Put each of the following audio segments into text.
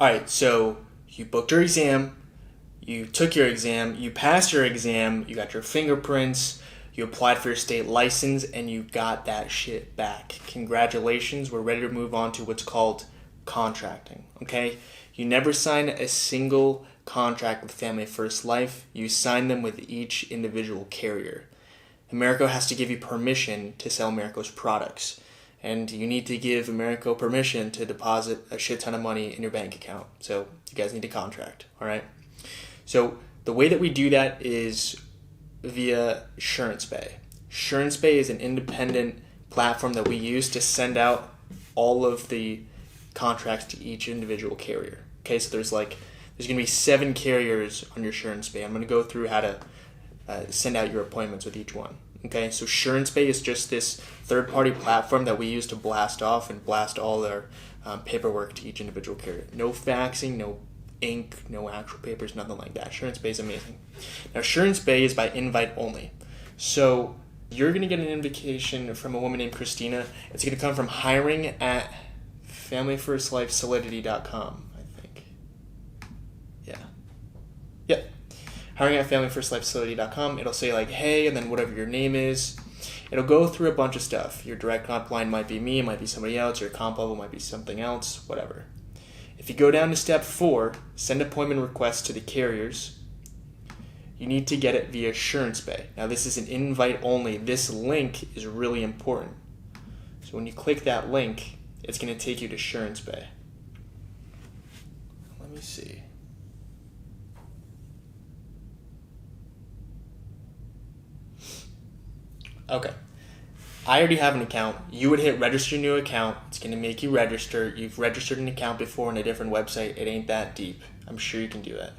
All right, so you booked your exam, you took your exam, you passed your exam, you got your fingerprints, you applied for your state license, and you got that shit back. Congratulations, we're ready to move on to what's called contracting, okay? You never sign a single contract with Family First Life. You sign them with each individual carrier. Americo has to give you permission to sell Americo's products. And you need to give Americo permission to deposit a shit ton of money in your bank account. So you guys need to contract, all right? So the way that we do that is via SuranceBay. SuranceBay is an independent platform that we use to send out all of the contracts to each individual carrier. Okay, so there's going to be 7 carriers on your SuranceBay. I'm going to go through how to send out your appointments with each one. Okay, so SuranceBay is just this third-party platform that we use to blast off and blast all our paperwork to each individual carrier. No faxing, no ink, no actual papers, nothing like that. SuranceBay is amazing. Now, SuranceBay is by invite only. So you're going to get an invitation from a woman named Christina. It's going to come from hiring at familyfirstlifesolidity.com, I think. Yeah. Hiring at familyfirstlifefacility.com. It'll say hey, and then whatever your name is. It'll go through a bunch of stuff. Your direct comp line might be me, it might be somebody else. Your comp level might be something else, whatever. If you go down to step 4, send appointment requests to the carriers. You need to get it via SuranceBay. Now this is an invite only. This link is really important. So when you click that link, it's going to take you to SuranceBay. Let me see. Okay, I already have an account. You would hit register new account. It's going to make you register. You've registered an account before on a different website. It ain't that deep. I'm sure you can do that.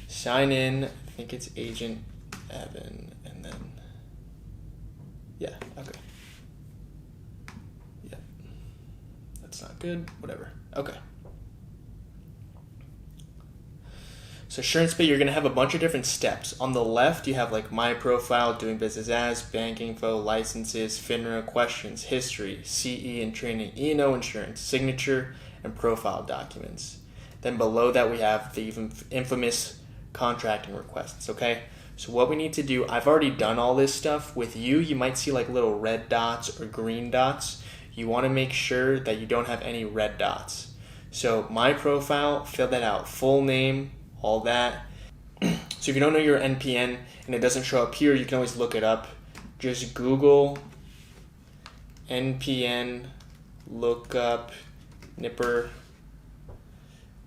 Sign in. I think it's Agent Evan. And then, yeah, okay. Yeah, that's not good. Whatever. Okay. So SuranceBay, you're going to have a bunch of different steps. On the left, you have my profile, doing business as, bank info, licenses, FINRA, questions, history, CE and training, E&O insurance, signature, and profile documents. Then below that, we have the infamous contracting requests, okay? So what we need to do, I've already done all this stuff. With you, you might see little red dots or green dots. You want to make sure that you don't have any red dots. So my profile, fill that out, full name, all that. So if you don't know your NPN and it doesn't show up here, you can always look it up. Just Google NPN, look up Nipper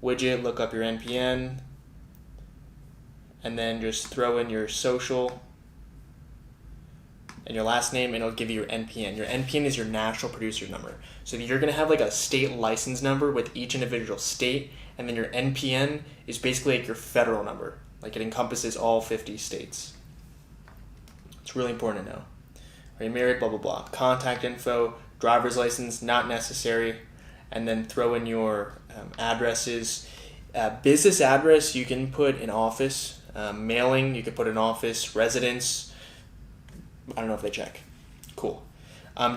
widget, look up your NPN, and then just throw in your social and your last name, and it'll give you your NPN. Your NPN is your national producer number. So you're going to have a state license number with each individual state, and then your NPN is basically your federal number. It encompasses all 50 states. It's really important to know. Are you married? Blah, blah, blah. Contact info, driver's license, not necessary. And then throw in your addresses. Business address, you can put in office. Mailing, you can put in office. Residence, I don't know if they check. Cool.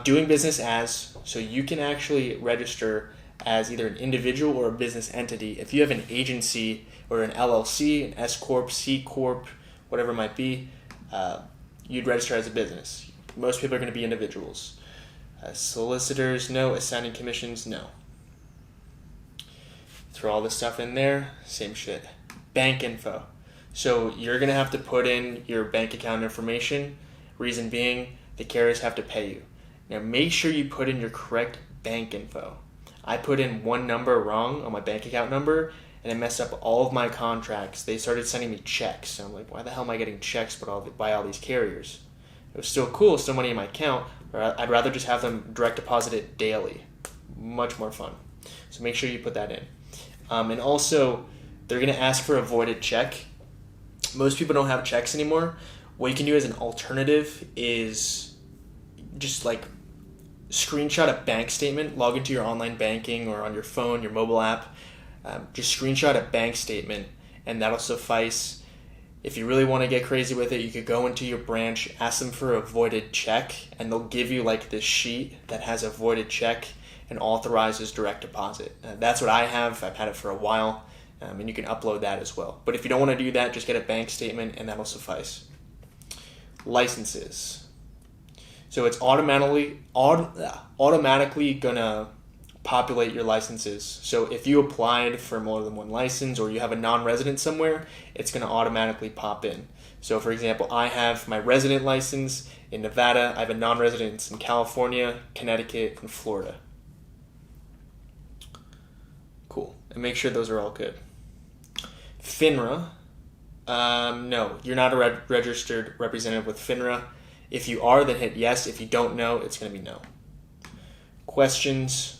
Doing business as, so you can actually register as either an individual or a business entity. If you have an agency or an LLC, an S Corp, C Corp, whatever it might be, you'd register as a business. Most people are going to be individuals. Solicitors, no. Assigning commissions, no. Throw all this stuff in there, same shit. Bank info. So you're going to have to put in your bank account information. Reason being, the carriers have to pay you. Now make sure you put in your correct bank info. I put in one number wrong on my bank account number, and it messed up all of my contracts. They started sending me checks. So I'm why the hell am I getting checks by all these carriers? It was still cool, still money in my account, but I'd rather just have them direct deposit it daily. Much more fun. So make sure you put that in. And also, they're going to ask for a voided check. Most people don't have checks anymore. What you can do as an alternative is just screenshot a bank statement, log into your online banking or on your phone, your mobile app. Just screenshot a bank statement, and that'll suffice. If you really want to get crazy with it, you could go into your branch, ask them for a voided check, and they'll give you this sheet that has a voided check, and authorizes direct deposit. That's what I have. I've had it for a while, and you can upload that as well. But if you don't want to do that, just get a bank statement and that'll suffice. Licenses. So it's automatically gonna populate your licenses. So if you applied for more than one license or you have a non-resident somewhere, it's gonna automatically pop in. So for example, I have my resident license in Nevada. I have a non-resident in California, Connecticut, and Florida. Cool. And make sure those are all good. FINRA. No, you're not a registered representative with FINRA. If you are, then hit yes. If you don't know, it's going to be no. Questions.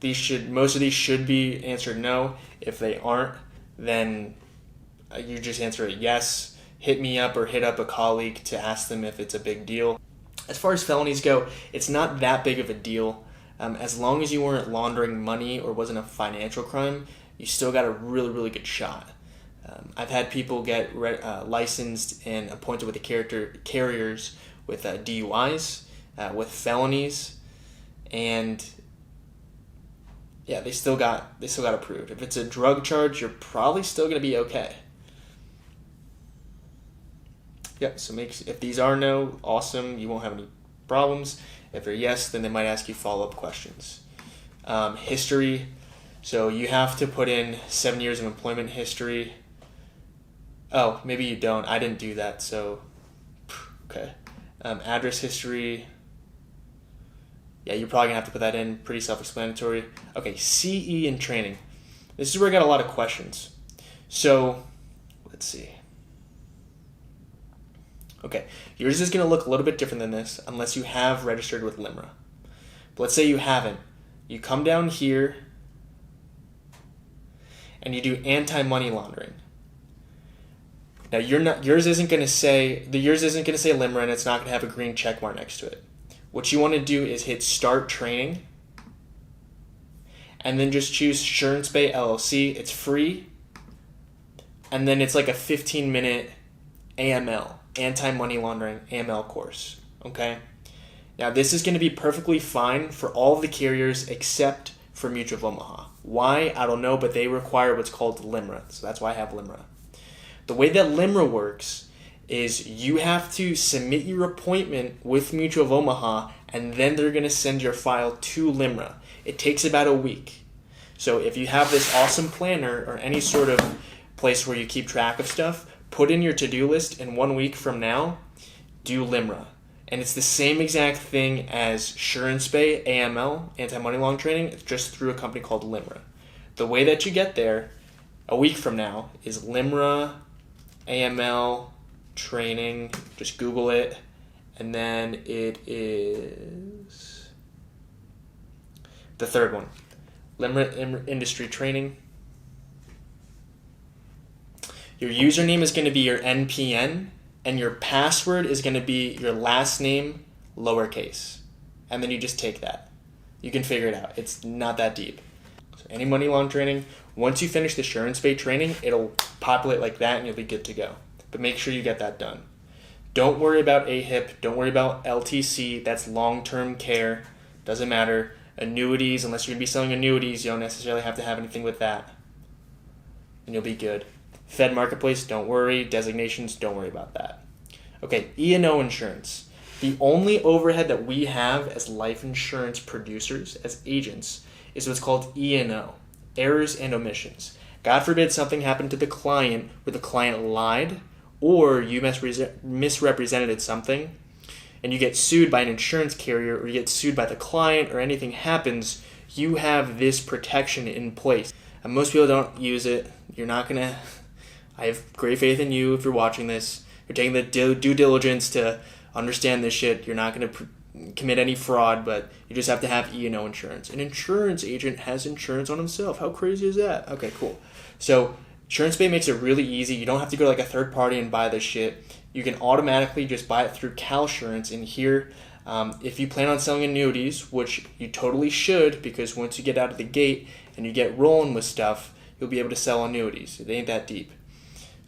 Most of these should be answered no. If they aren't, then you just answer it yes. Hit me up or hit up a colleague to ask them if it's a big deal. As far as felonies go, it's not that big of a deal. As long as you weren't laundering money or wasn't a financial crime, you still got a really, really good shot. I've had people get licensed and appointed with the carriers with DUIs, with felonies, and yeah, they still got approved. If it's a drug charge, you're probably still going to be okay. Yep. So if these are no, awesome. You won't have any problems. If they're yes, then they might ask you follow-up questions. History. So you have to put in 7 years of employment history. Oh, maybe you don't. I didn't do that, so okay. Address history. Yeah, you're probably going to have to put that in. Pretty self-explanatory. Okay, CE and training. This is where I got a lot of questions. So, let's see. Okay, yours is going to look a little bit different than this unless you have registered with LIMRA. But let's say you haven't. You come down here and you do anti-money laundering. Now yours isn't going to say LIMRA, and it's not going to have a green check mark next to it. What you want to do is hit start training and then just choose SuranceBay LLC. It's free. And then it's like a 15-minute AML, anti-money laundering AML course. Okay? Now this is going to be perfectly fine for all of the carriers except for Mutual of Omaha. Why? I don't know, but they require what's called LIMRA. So that's why I have LIMRA. The way that LIMRA works is you have to submit your appointment with Mutual of Omaha, and then they're going to send your file to LIMRA. It takes about a week. So if you have this awesome planner or any sort of place where you keep track of stuff, put in your to-do list, and 1 week from now, do LIMRA. And it's the same exact thing as SuranceBay, AML, anti-money laundering training. It's just through a company called LIMRA. The way that you get there a week from now is LIMRA, AML, training. Just Google it. And then it is the third one. LIMRA industry training. Your username is going to be your NPN, and your password is going to be your last name, lowercase. And then you just take that. You can figure it out. It's not that deep. So any money laundering training, once you finish the SuranceBay training, it'll populate like that and you'll be good to go. But make sure you get that done. Don't worry about AHIP. Don't worry about LTC. That's long-term care. Doesn't matter. Annuities, unless you're going to be selling annuities, you don't necessarily have to have anything with that. And you'll be good. Fed Marketplace, don't worry. Designations, don't worry about that. Okay, E&O insurance. The only overhead that we have as life insurance producers, as agents, is what's called E&O, errors and omissions. God forbid something happened to the client where the client lied or you misrepresented something and you get sued by an insurance carrier or you get sued by the client or anything happens, you have this protection in place. And most people don't use it. You're not going to... I have great faith in you if you're watching this. You're taking the due diligence to understand this shit. You're not going to commit any fraud, but you just have to have E&O insurance. An insurance agent has insurance on himself. How crazy is that? Okay, cool. So SuranceBay makes it really easy. You don't have to go to like a third party and buy this shit. You can automatically just buy it through CalSurance in here. If you plan on selling annuities, which you totally should, because once you get out of the gate and you get rolling with stuff, you'll be able to sell annuities. It ain't that deep.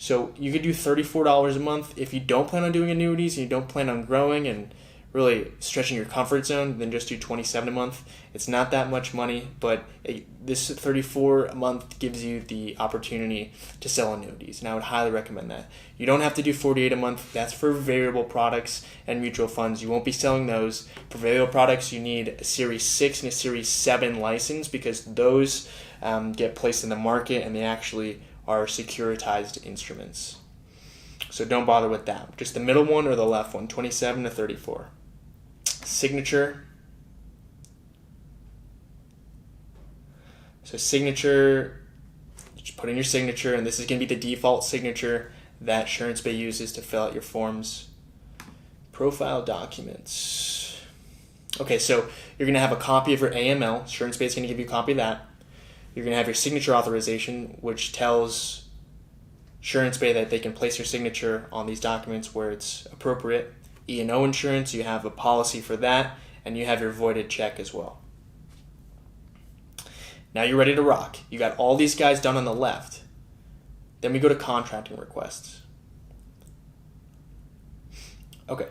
So you could do $34 a month. If you don't plan on doing annuities and you don't plan on growing and really stretching your comfort zone, then just do $27 a month. It's not that much money, but this $34 a month gives you the opportunity to sell annuities, and I would highly recommend that. You don't have to do $48 a month. That's for variable products and mutual funds. You won't be selling those. For variable products, you need a Series 6 and a Series 7 license, because those get placed in the market and they actually are securitized instruments. So don't bother with that. Just the middle one or the left one, 27 to 34. Signature. So signature, just put in your signature, and this is going to be the default signature that SuranceBay uses to fill out your forms. Profile documents. Okay, so you're going to have a copy of your AML. SuranceBay is going to give you a copy of that. You're going to have your signature authorization, which tells SuranceBay that they can place your signature on these documents where it's appropriate. E&O insurance, you have a policy for that, and you have your voided check as well. Now you're ready to rock. You got all these guys done on the left. Then we go to contracting requests. Okay.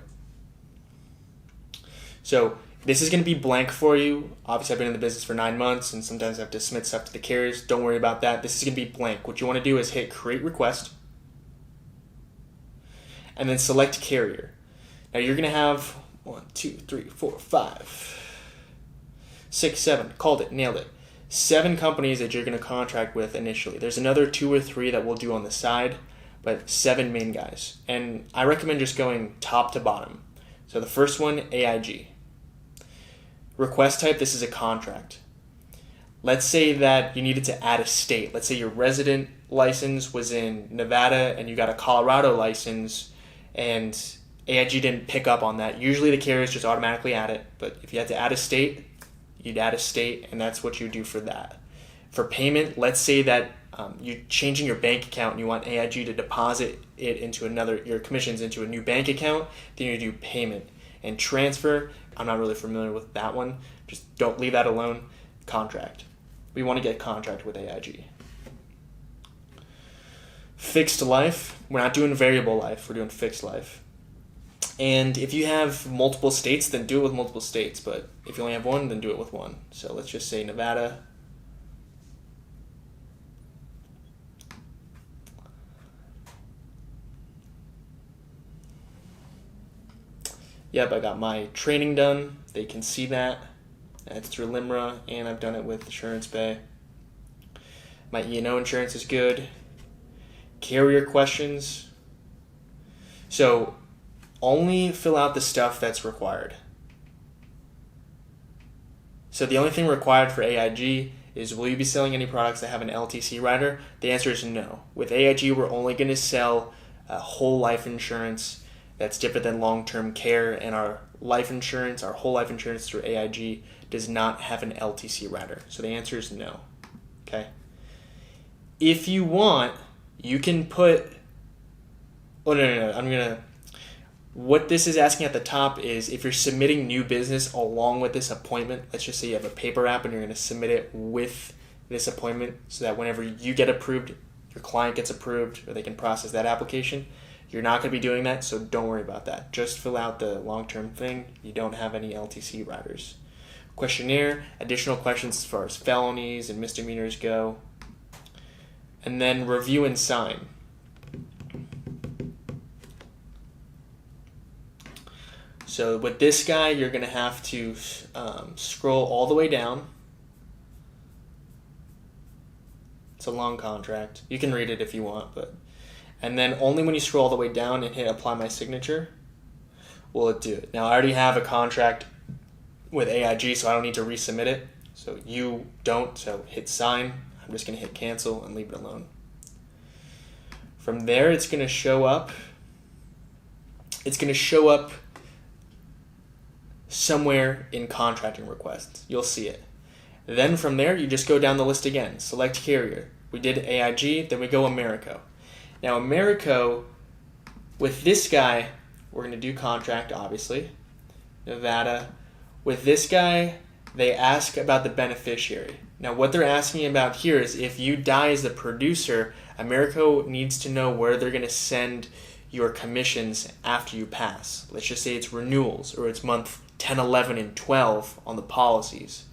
So this is going to be blank for you. Obviously, I've been in the business for 9 months, and sometimes I have to submit stuff to the carriers. Don't worry about that. This is going to be blank. What you want to do is hit Create Request, and then select Carrier. Now you're going to have 1, 2, 3, 4, 5, 6, 7. Called it. Nailed it. 7 companies that you're going to contract with initially. There's another 2 or 3 that we'll do on the side, but 7 main guys. And I recommend just going top to bottom. So the first one, AIG. Request type, this is a contract. Let's say that you needed to add a state. Let's say your resident license was in Nevada and you got a Colorado license, and AIG didn't pick up on that. Usually the carriers just automatically add it, but if you had to add a state, you'd add a state, and that's what you do for that. For payment, let's say that you're changing your bank account and you want AIG to deposit it into your commissions into a new bank account, then you do payment. And transfer, I'm not really familiar with that one. Just don't leave that alone. Contract. We want to get contract with AIG. Fixed life. We're not doing variable life. We're doing fixed life. And if you have multiple states, then do it with multiple states. But if you only have one, then do it with one. So let's just say Nevada. Yep, I got my training done. They can see that. It's through LIMRA, and I've done it with SuranceBay. My E&O insurance is good. Carrier questions. So only fill out the stuff that's required. So the only thing required for AIG is, will you be selling any products that have an LTC rider? The answer is no. With AIG, we're only going to sell whole life insurance. That's different than long-term care, and our life insurance, our whole life insurance through AIG, does not have an LTC rider. So the answer is no. Okay. If you want, you can put. Oh no. What this is asking at the top is if you're submitting new business along with this appointment. Let's just say you have a paper app and you're going to submit it with this appointment, so that whenever you get approved, your client gets approved, or they can process that application. You're not going to be doing that, so don't worry about that. Just fill out the long-term thing. You don't have any LTC riders. Questionnaire, additional questions as far as felonies and misdemeanors go. And then review and sign. So with this guy, you're going to have to scroll all the way down. It's a long contract. You can read it if you want, but... And then only when you scroll all the way down and hit apply my signature will it do it. Now I already have a contract with AIG, so I don't need to resubmit it. So you don't, so hit sign. I'm just going to hit cancel and leave it alone. From there, it's going to show up. It's going to show up somewhere in contracting requests. You'll see it. Then from there, you just go down the list again. Select carrier. We did AIG, then we go Americo. Now, Americo, with this guy, we're going to do contract, obviously. Nevada. With this guy, they ask about the beneficiary. Now, what they're asking about here is if you die as the producer, Americo needs to know where they're going to send your commissions after you pass. Let's just say it's renewals or it's month 10, 11, and 12 on the policies.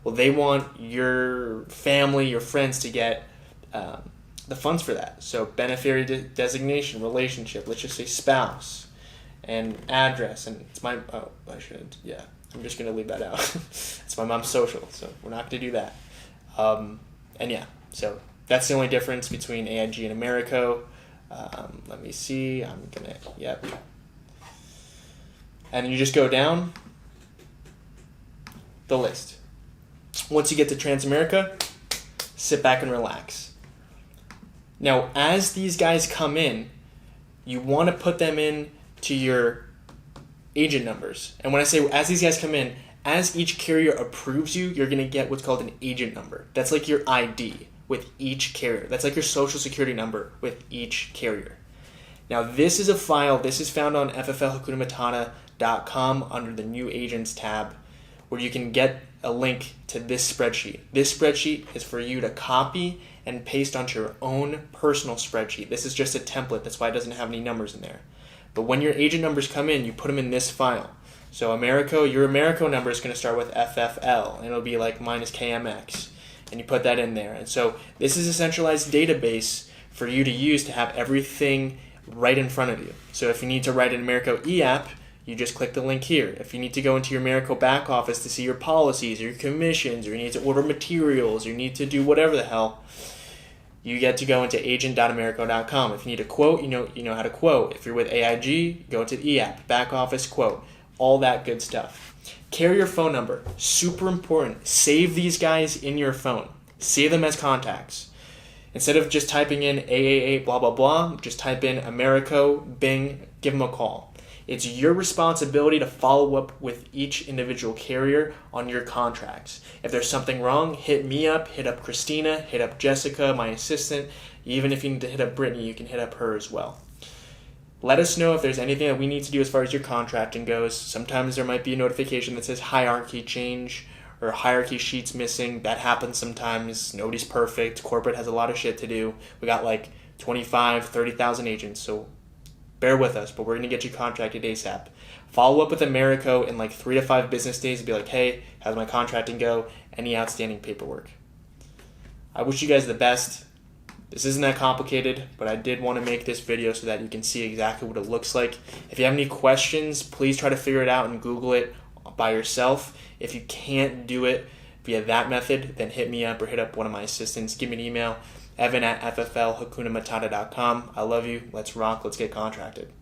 Well, they want your family, your friends to get the funds for that. So beneficiary designation, relationship, let's just say spouse, and address, and it's my, I should, yeah, I'm just going to leave that out. It's my mom's social, so we're not going to do that. And yeah, so that's the only difference between AIG and Americo. Let me see, I'm going to, yep. And you just go down the list. Once you get to Transamerica, sit back and relax. Now, as these guys come in, you want to put them in to your agent numbers. And when I say as these guys come in, as each carrier approves you, you're going to get what's called an agent number. That's like your ID with each carrier. That's like your social security number with each carrier. Now, this is a file. This is found on fflhakunamatata.com under the New Agents tab, where you can get a link to this spreadsheet. This spreadsheet is for you to copy and paste onto your own personal spreadsheet. This is just a template. That's why it doesn't have any numbers in there. But when your agent numbers come in, you put them in this file. So Americo, your Americo number is going to start with FFL, and it'll be like minus KMX. And you put that in there. And so this is a centralized database for you to use to have everything right in front of you. So if you need to write an Americo e-app, you just click the link here. If you need to go into your Americo back office to see your policies, or your commissions, or you need to order materials, or you need to do whatever the hell, you get to go into agent.americo.com. If you need a quote, you know how to quote. If you're with AIG, go into e-app, back office, quote, all that good stuff. Carrier phone number, super important. Save these guys in your phone. Save them as contacts. Instead of just typing in AAA blah blah blah, just type in Americo, Bing, give them a call. It's your responsibility to follow up with each individual carrier on your contracts. If there's something wrong, hit me up, hit up Christina, hit up Jessica, my assistant. Even if you need to hit up Brittany, you can hit up her as well. Let us know if there's anything that we need to do as far as your contracting goes. Sometimes there might be a notification that says hierarchy change or hierarchy sheets missing. That happens sometimes. Nobody's perfect. Corporate has a lot of shit to do. We got like 25, 30,000 agents, so bear with us, but we're going to get you contracted ASAP. Follow up with Americo in like 3 to 5 business days and be like, hey, how's my contracting go? Any outstanding paperwork? I wish you guys the best. This isn't that complicated, but I did want to make this video so that you can see exactly what it looks like. If you have any questions, please try to figure it out and Google it by yourself. If you can't do it via that method, then hit me up or hit up one of my assistants. Give me an email, evan@fflhakunamatata.com. I love you. Let's rock. Let's get contracted.